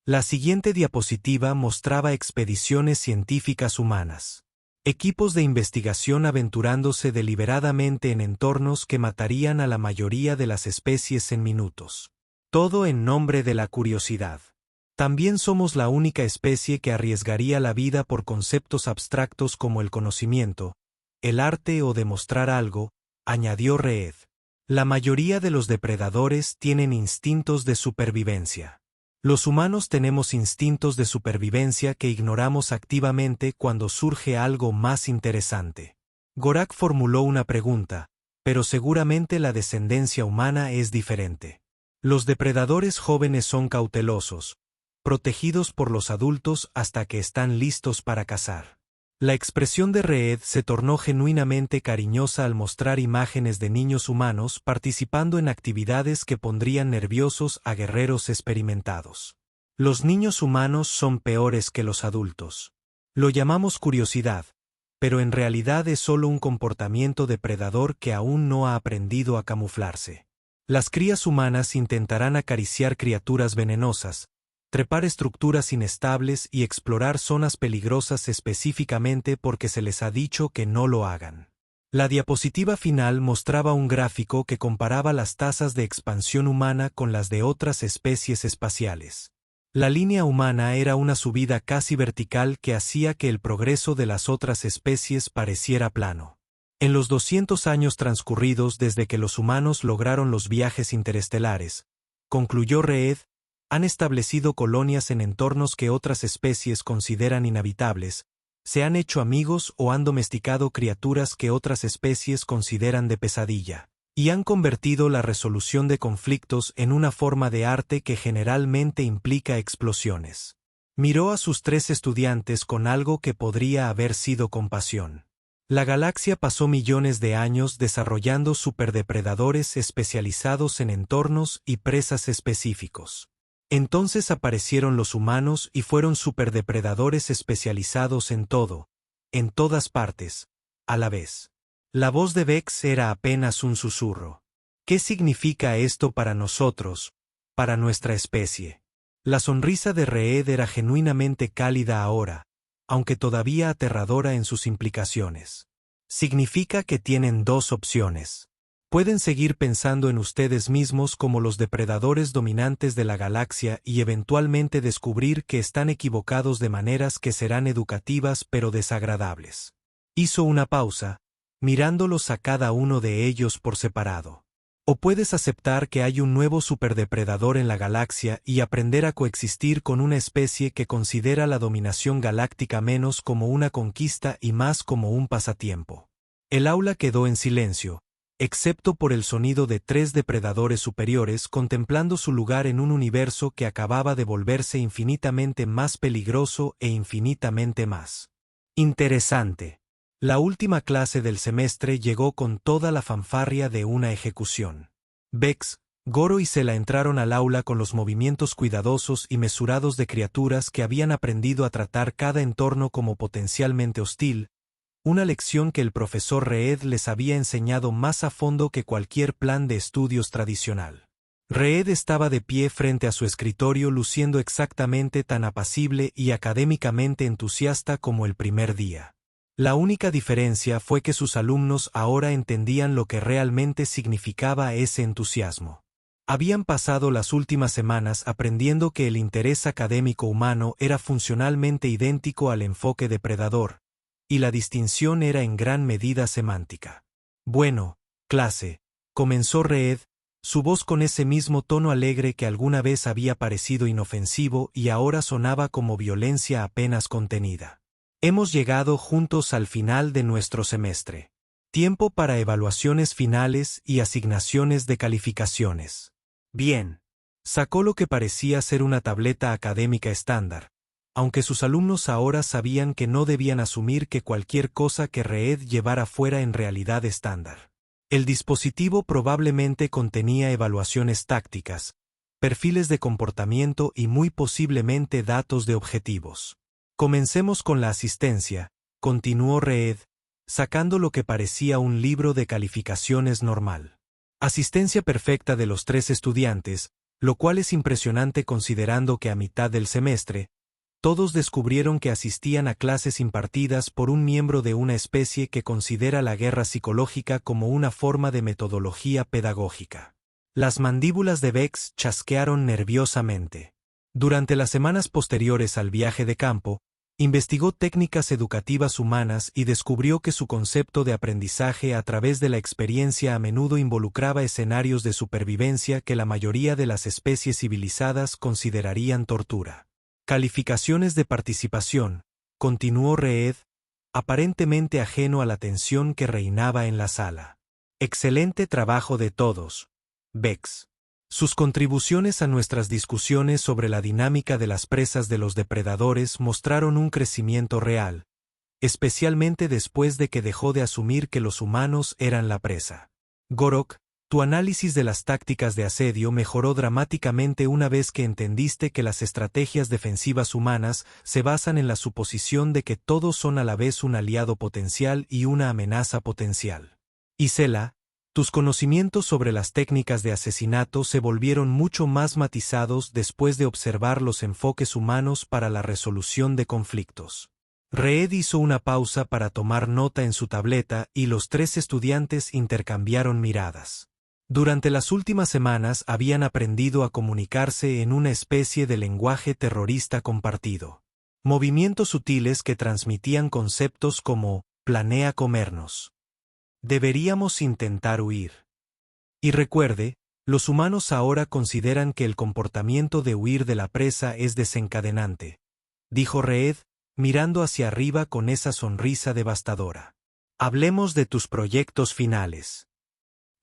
La siguiente diapositiva mostraba expediciones científicas humanas. Equipos de investigación aventurándose deliberadamente en entornos que matarían a la mayoría de las especies en minutos. Todo en nombre de la curiosidad. También somos la única especie que arriesgaría la vida por conceptos abstractos como el conocimiento, el arte o demostrar algo, añadió Reed. La mayoría de los depredadores tienen instintos de supervivencia. Los humanos tenemos instintos de supervivencia que ignoramos activamente cuando surge algo más interesante. Gorak formuló una pregunta, pero seguramente la descendencia humana es diferente. Los depredadores jóvenes son cautelosos, protegidos por los adultos hasta que están listos para cazar. La expresión de Reed se tornó genuinamente cariñosa al mostrar imágenes de niños humanos participando en actividades que pondrían nerviosos a guerreros experimentados. Los niños humanos son peores que los adultos. Lo llamamos curiosidad, pero en realidad es solo un comportamiento depredador que aún no ha aprendido a camuflarse. Las crías humanas intentarán acariciar criaturas venenosas, trepar estructuras inestables y explorar zonas peligrosas específicamente porque se les ha dicho que no lo hagan. La diapositiva final mostraba un gráfico que comparaba las tasas de expansión humana con las de otras especies espaciales. La línea humana era una subida casi vertical que hacía que el progreso de las otras especies pareciera plano. En los 200 años transcurridos desde que los humanos lograron los viajes interestelares, concluyó Reed, han establecido colonias en entornos que otras especies consideran inhabitables, se han hecho amigos o han domesticado criaturas que otras especies consideran de pesadilla, y han convertido la resolución de conflictos en una forma de arte que generalmente implica explosiones. Miró a sus 3 estudiantes con algo que podría haber sido compasión. La galaxia pasó millones de años desarrollando superdepredadores especializados en entornos y presas específicos. Entonces aparecieron los humanos y fueron superdepredadores especializados en todo, en todas partes, a la vez. La voz de Vex era apenas un susurro. ¿Qué significa esto para nosotros, para nuestra especie? La sonrisa de Reed era genuinamente cálida ahora, aunque todavía aterradora en sus implicaciones. Significa que tienen 2 opciones. Pueden seguir pensando en ustedes mismos como los depredadores dominantes de la galaxia y eventualmente descubrir que están equivocados de maneras que serán educativas pero desagradables. Hizo una pausa, mirándolos a cada uno de ellos por separado. O puedes aceptar que hay un nuevo superdepredador en la galaxia y aprender a coexistir con una especie que considera la dominación galáctica menos como una conquista y más como un pasatiempo. El aula quedó en silencio, excepto por el sonido de 3 depredadores superiores contemplando su lugar en un universo que acababa de volverse infinitamente más peligroso e infinitamente más interesante. La última clase del semestre llegó con toda la fanfarria de una ejecución. Vex, Goro y Sela entraron al aula con los movimientos cuidadosos y mesurados de criaturas que habían aprendido a tratar cada entorno como potencialmente hostil, una lección que el profesor Reed les había enseñado más a fondo que cualquier plan de estudios tradicional. Reed estaba de pie frente a su escritorio luciendo exactamente tan apacible y académicamente entusiasta como el primer día. La única diferencia fue que sus alumnos ahora entendían lo que realmente significaba ese entusiasmo. Habían pasado las últimas semanas aprendiendo que el interés académico humano era funcionalmente idéntico al enfoque depredador, y la distinción era en gran medida semántica. Bueno, clase, comenzó Reed, su voz con ese mismo tono alegre que alguna vez había parecido inofensivo y ahora sonaba como violencia apenas contenida. Hemos llegado juntos al final de nuestro semestre. Tiempo para evaluaciones finales y asignaciones de calificaciones. Bien. Sacó lo que parecía ser una tableta académica estándar, aunque sus alumnos ahora sabían que no debían asumir que cualquier cosa que Reed llevara fuera en realidad estándar. El dispositivo probablemente contenía evaluaciones tácticas, perfiles de comportamiento y muy posiblemente datos de objetivos. Comencemos con la asistencia, continuó Reed, sacando lo que parecía un libro de calificaciones normal. Asistencia perfecta de los 3 estudiantes, lo cual es impresionante considerando que a mitad del semestre, todos descubrieron que asistían a clases impartidas por un miembro de una especie que considera la guerra psicológica como una forma de metodología pedagógica. Las mandíbulas de Bex chasquearon nerviosamente. Durante las semanas posteriores al viaje de campo, investigó técnicas educativas humanas y descubrió que su concepto de aprendizaje a través de la experiencia a menudo involucraba escenarios de supervivencia que la mayoría de las especies civilizadas considerarían tortura. Calificaciones de participación, continuó Reed, aparentemente ajeno a la tensión que reinaba en la sala. Excelente trabajo de todos, Bex. Sus contribuciones a nuestras discusiones sobre la dinámica de las presas de los depredadores mostraron un crecimiento real, especialmente después de que dejó de asumir que los humanos eran la presa. Gorok, tu análisis de las tácticas de asedio mejoró dramáticamente una vez que entendiste que las estrategias defensivas humanas se basan en la suposición de que todos son a la vez un aliado potencial y una amenaza potencial. Isela, tus conocimientos sobre las técnicas de asesinato se volvieron mucho más matizados después de observar los enfoques humanos para la resolución de conflictos. Reed hizo una pausa para tomar nota en su tableta y los 3 estudiantes intercambiaron miradas. Durante las últimas semanas habían aprendido a comunicarse en una especie de lenguaje terrorista compartido. Movimientos sutiles que transmitían conceptos como «planea comernos». Deberíamos intentar huir. Y recuerde, los humanos ahora consideran que el comportamiento de huir de la presa es desencadenante, dijo Reed, mirando hacia arriba con esa sonrisa devastadora. Hablemos de tus proyectos finales.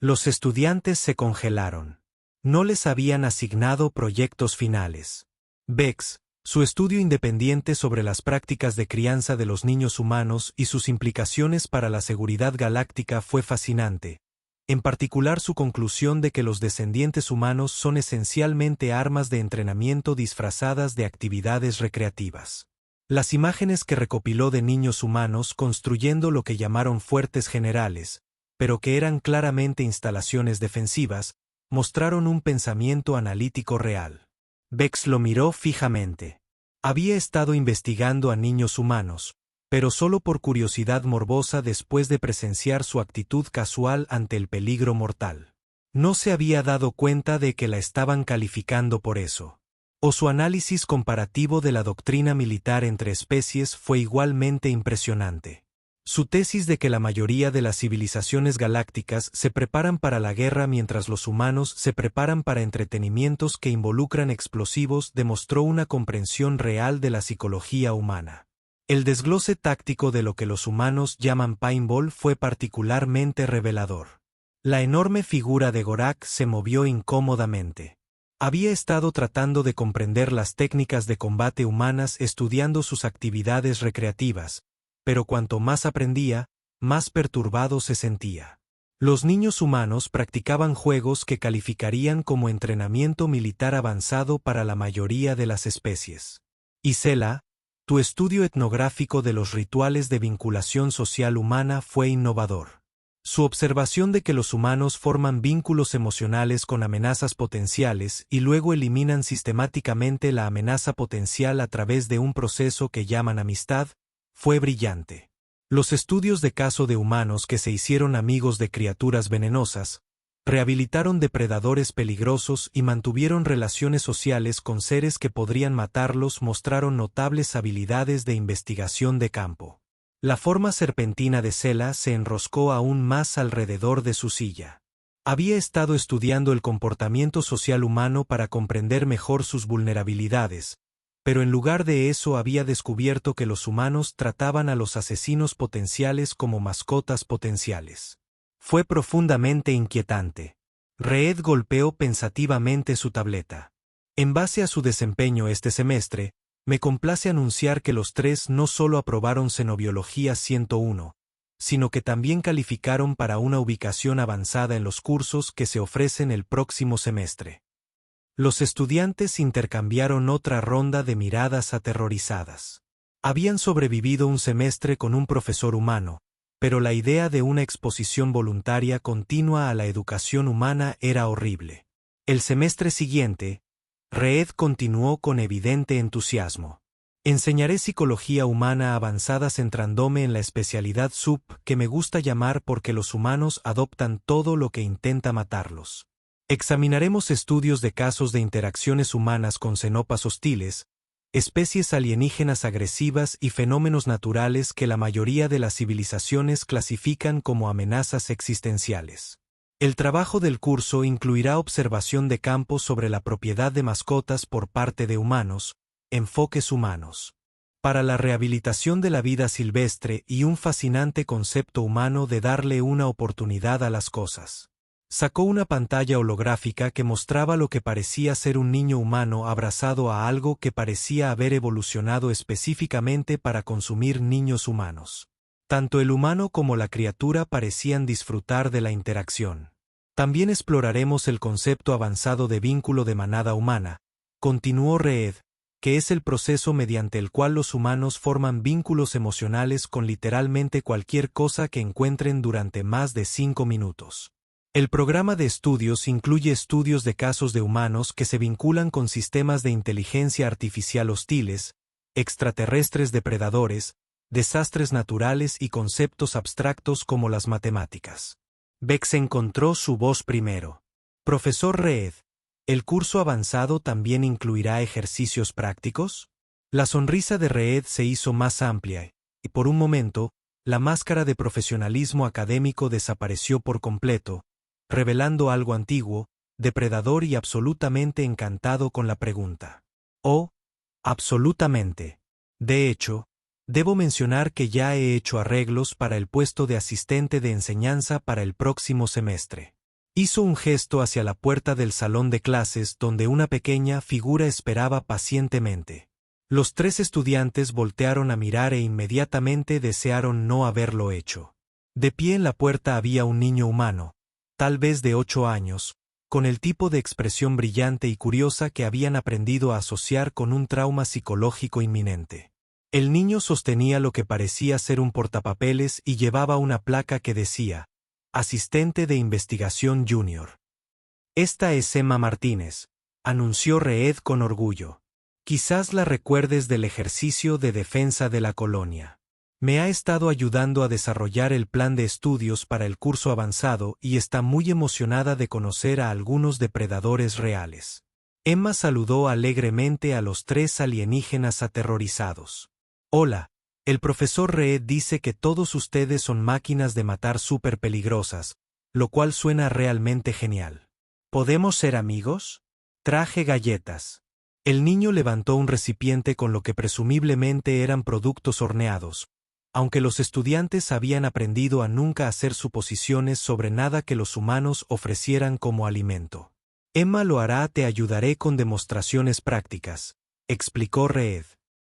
Los estudiantes se congelaron. No les habían asignado proyectos finales. Bex, su estudio independiente sobre las prácticas de crianza de los niños humanos y sus implicaciones para la seguridad galáctica fue fascinante, en particular su conclusión de que los descendientes humanos son esencialmente armas de entrenamiento disfrazadas de actividades recreativas. Las imágenes que recopiló de niños humanos construyendo lo que llamaron fuertes generales, pero que eran claramente instalaciones defensivas, mostraron un pensamiento analítico real. Bex lo miró fijamente. Había estado investigando a niños humanos, pero solo por curiosidad morbosa después de presenciar su actitud casual ante el peligro mortal. No se había dado cuenta de que la estaban calificando por eso. O su análisis comparativo de la doctrina militar entre especies fue igualmente impresionante. Su tesis de que la mayoría de las civilizaciones galácticas se preparan para la guerra mientras los humanos se preparan para entretenimientos que involucran explosivos demostró una comprensión real de la psicología humana. El desglose táctico de lo que los humanos llaman paintball fue particularmente revelador. La enorme figura de Gorak se movió incómodamente. Había estado tratando de comprender las técnicas de combate humanas estudiando sus actividades recreativas, pero cuanto más aprendía, más perturbado se sentía. Los niños humanos practicaban juegos que calificarían como entrenamiento militar avanzado para la mayoría de las especies. Isela, tu estudio etnográfico de los rituales de vinculación social humana fue innovador. Su observación de que los humanos forman vínculos emocionales con amenazas potenciales y luego eliminan sistemáticamente la amenaza potencial a través de un proceso que llaman amistad, fue brillante. Los estudios de caso de humanos que se hicieron amigos de criaturas venenosas, rehabilitaron depredadores peligrosos y mantuvieron relaciones sociales con seres que podrían matarlos mostraron notables habilidades de investigación de campo. La forma serpentina de Sela se enroscó aún más alrededor de su silla. Había estado estudiando el comportamiento social humano para comprender mejor sus vulnerabilidades, pero en lugar de eso había descubierto que los humanos trataban a los asesinos potenciales como mascotas potenciales. Fue profundamente inquietante. Reed golpeó pensativamente su tableta. En base a su desempeño este semestre, me complace anunciar que los tres no solo aprobaron Xenobiología 101, sino que también calificaron para una ubicación avanzada en los cursos que se ofrecen el próximo semestre. Los estudiantes intercambiaron otra ronda de miradas aterrorizadas. Habían sobrevivido un semestre con un profesor humano, pero la idea de una exposición voluntaria continua a la educación humana era horrible. El semestre siguiente, Reed continuó con evidente entusiasmo. Enseñaré psicología humana avanzada centrándome en la especialidad sub que me gusta llamar porque los humanos adoptan todo lo que intenta matarlos. Examinaremos estudios de casos de interacciones humanas con cenopas hostiles, especies alienígenas agresivas y fenómenos naturales que la mayoría de las civilizaciones clasifican como amenazas existenciales. El trabajo del curso incluirá observación de campo sobre la propiedad de mascotas por parte de humanos, enfoques humanos, para la rehabilitación de la vida silvestre y un fascinante concepto humano de darle una oportunidad a las cosas. Sacó una pantalla holográfica que mostraba lo que parecía ser un niño humano abrazado a algo que parecía haber evolucionado específicamente para consumir niños humanos. Tanto el humano como la criatura parecían disfrutar de la interacción. También exploraremos el concepto avanzado de vínculo de manada humana, continuó Reed, que es el proceso mediante el cual los humanos forman vínculos emocionales con literalmente cualquier cosa que encuentren durante más de 5 minutos. El programa de estudios incluye estudios de casos de humanos que se vinculan con sistemas de inteligencia artificial hostiles, extraterrestres depredadores, desastres naturales y conceptos abstractos como las matemáticas. Bex encontró su voz primero. Profesor Reed, ¿el curso avanzado también incluirá ejercicios prácticos? La sonrisa de Reed se hizo más amplia, y por un momento, la máscara de profesionalismo académico desapareció por completo, revelando algo antiguo, depredador y absolutamente encantado con la pregunta. Oh, absolutamente. De hecho, debo mencionar que ya he hecho arreglos para el puesto de asistente de enseñanza para el próximo semestre. Hizo un gesto hacia la puerta del salón de clases donde una pequeña figura esperaba pacientemente. Los tres estudiantes voltearon a mirar e inmediatamente desearon no haberlo hecho. De pie en la puerta había un niño humano, tal vez de 8 años, con el tipo de expresión brillante y curiosa que habían aprendido a asociar con un trauma psicológico inminente. El niño sostenía lo que parecía ser un portapapeles y llevaba una placa que decía, Asistente de Investigación Junior. Esta es Emma Martínez, anunció Reed con orgullo. Quizás la recuerdes del ejercicio de defensa de la colonia. Me ha estado ayudando a desarrollar el plan de estudios para el curso avanzado y está muy emocionada de conocer a algunos depredadores reales. Emma saludó alegremente a los tres alienígenas aterrorizados. Hola, el profesor Reed dice que todos ustedes son máquinas de matar súper peligrosas, lo cual suena realmente genial. ¿Podemos ser amigos? Traje galletas. El niño levantó un recipiente con lo que presumiblemente eran productos horneados, aunque los estudiantes habían aprendido a nunca hacer suposiciones sobre nada que los humanos ofrecieran como alimento. Emma lo hará, te ayudaré con demostraciones prácticas, explicó Reed.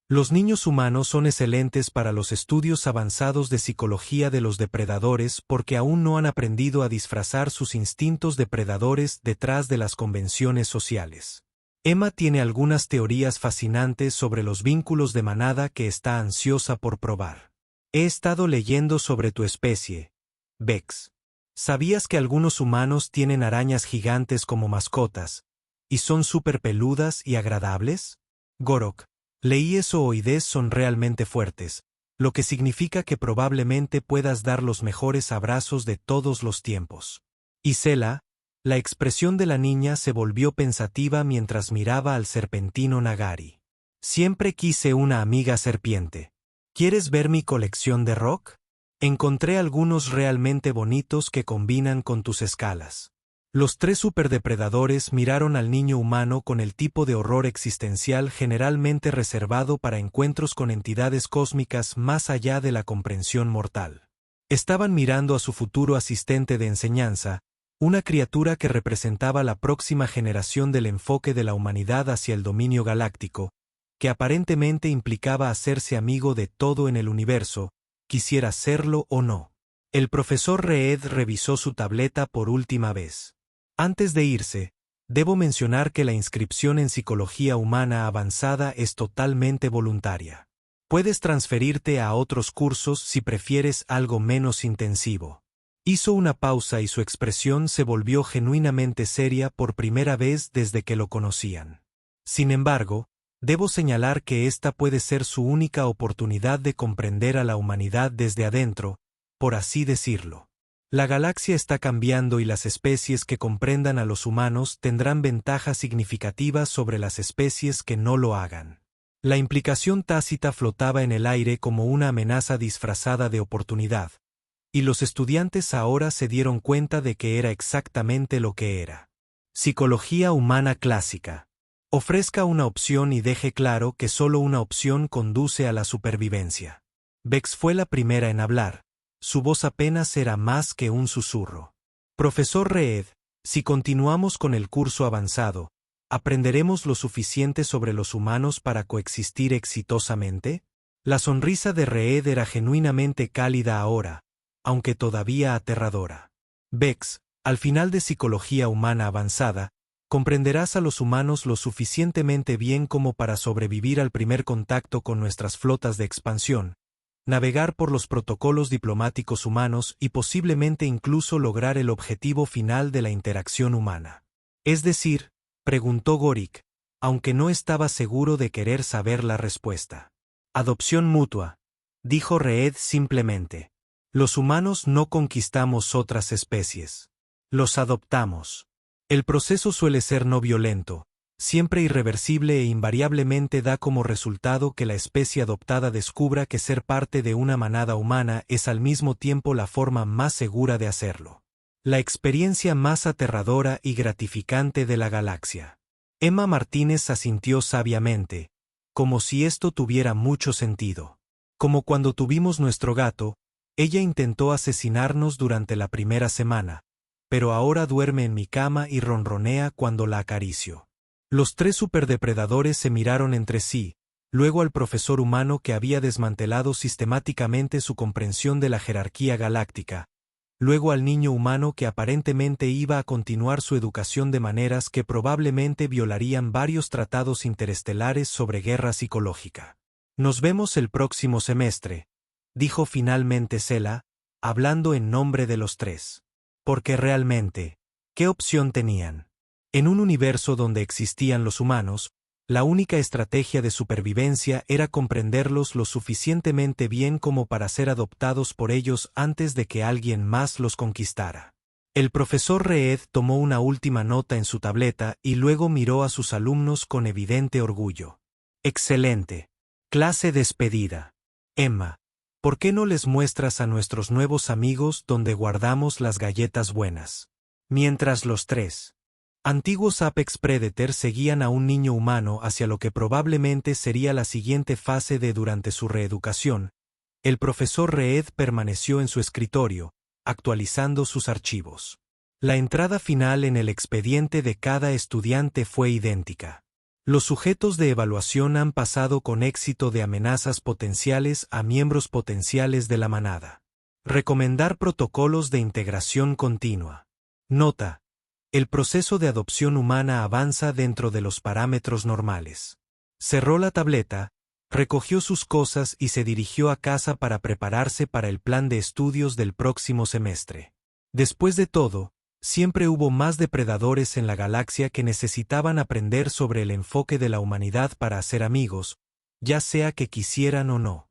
Los niños humanos son excelentes para los estudios avanzados de psicología de los depredadores porque aún no han aprendido a disfrazar sus instintos depredadores detrás de las convenciones sociales. Emma tiene algunas teorías fascinantes sobre los vínculos de manada que está ansiosa por probar. He estado leyendo sobre tu especie, Bex. ¿Sabías que algunos humanos tienen arañas gigantes como mascotas, y son súper peludas y agradables? Gorok, leí eso, oides son realmente fuertes, lo que significa que probablemente puedas dar los mejores abrazos de todos los tiempos. Isela, la expresión de la niña se volvió pensativa mientras miraba al serpentino Nagari. Siempre quise una amiga serpiente. ¿Quieres ver mi colección de rock? Encontré algunos realmente bonitos que combinan con tus escalas. Los tres superdepredadores miraron al niño humano con el tipo de horror existencial generalmente reservado para encuentros con entidades cósmicas más allá de la comprensión mortal. Estaban mirando a su futuro asistente de enseñanza, una criatura que representaba la próxima generación del enfoque de la humanidad hacia el dominio galáctico, que aparentemente implicaba hacerse amigo de todo en el universo, quisiera serlo o no. El profesor Reed revisó su tableta por última vez. Antes de irse, debo mencionar que la inscripción en Psicología Humana Avanzada es totalmente voluntaria. Puedes transferirte a otros cursos si prefieres algo menos intensivo. Hizo una pausa y su expresión se volvió genuinamente seria por primera vez desde que lo conocían. Sin embargo, debo señalar que esta puede ser su única oportunidad de comprender a la humanidad desde adentro, por así decirlo. La galaxia está cambiando y las especies que comprendan a los humanos tendrán ventajas significativas sobre las especies que no lo hagan. La implicación tácita flotaba en el aire como una amenaza disfrazada de oportunidad, y los estudiantes ahora se dieron cuenta de que era exactamente lo que era. Psicología humana clásica. Ofrezca una opción y deje claro que solo una opción conduce a la supervivencia. Bex fue la primera en hablar. Su voz apenas era más que un susurro. Profesor Reed, si continuamos con el curso avanzado, ¿aprenderemos lo suficiente sobre los humanos para coexistir exitosamente? La sonrisa de Reed era genuinamente cálida ahora, aunque todavía aterradora. Bex, al final de Psicología Humana Avanzada, comprenderás a los humanos lo suficientemente bien como para sobrevivir al primer contacto con nuestras flotas de expansión, navegar por los protocolos diplomáticos humanos y posiblemente incluso lograr el objetivo final de la interacción humana. Es decir, preguntó Gorik, aunque no estaba seguro de querer saber la respuesta. Adopción mutua, dijo Reed simplemente. Los humanos no conquistamos otras especies. Los adoptamos. El proceso suele ser no violento, siempre irreversible e invariablemente da como resultado que la especie adoptada descubra que ser parte de una manada humana es al mismo tiempo la forma más segura de hacerlo. La experiencia más aterradora y gratificante de la galaxia. Emma Martínez asintió sabiamente, como si esto tuviera mucho sentido. Como cuando tuvimos nuestro gato, ella intentó asesinarnos durante la primera semana, pero ahora duerme en mi cama y ronronea cuando la acaricio. Los tres superdepredadores se miraron entre sí, luego al profesor humano que había desmantelado sistemáticamente su comprensión de la jerarquía galáctica, luego al niño humano que aparentemente iba a continuar su educación de maneras que probablemente violarían varios tratados interestelares sobre guerra psicológica. Nos vemos el próximo semestre, dijo finalmente Sela, hablando en nombre de los tres. Porque realmente, ¿qué opción tenían? En un universo donde existían los humanos, la única estrategia de supervivencia era comprenderlos lo suficientemente bien como para ser adoptados por ellos antes de que alguien más los conquistara. El profesor Reed tomó una última nota en su tableta y luego miró a sus alumnos con evidente orgullo. Excelente. Clase despedida. Emma, ¿por qué no les muestras a nuestros nuevos amigos donde guardamos las galletas buenas? Mientras los tres antiguos Apex Predator seguían a un niño humano hacia lo que probablemente sería la siguiente fase durante su reeducación, el profesor Reed permaneció en su escritorio, actualizando sus archivos. La entrada final en el expediente de cada estudiante fue idéntica. Los sujetos de evaluación han pasado con éxito de amenazas potenciales a miembros potenciales de la manada. Recomendar protocolos de integración continua. Nota. El proceso de adopción humana avanza dentro de los parámetros normales. Cerró la tableta, recogió sus cosas y se dirigió a casa para prepararse para el plan de estudios del próximo semestre. Después de todo, siempre hubo más depredadores en la galaxia que necesitaban aprender sobre el enfoque de la humanidad para hacer amigos, ya sea que quisieran o no.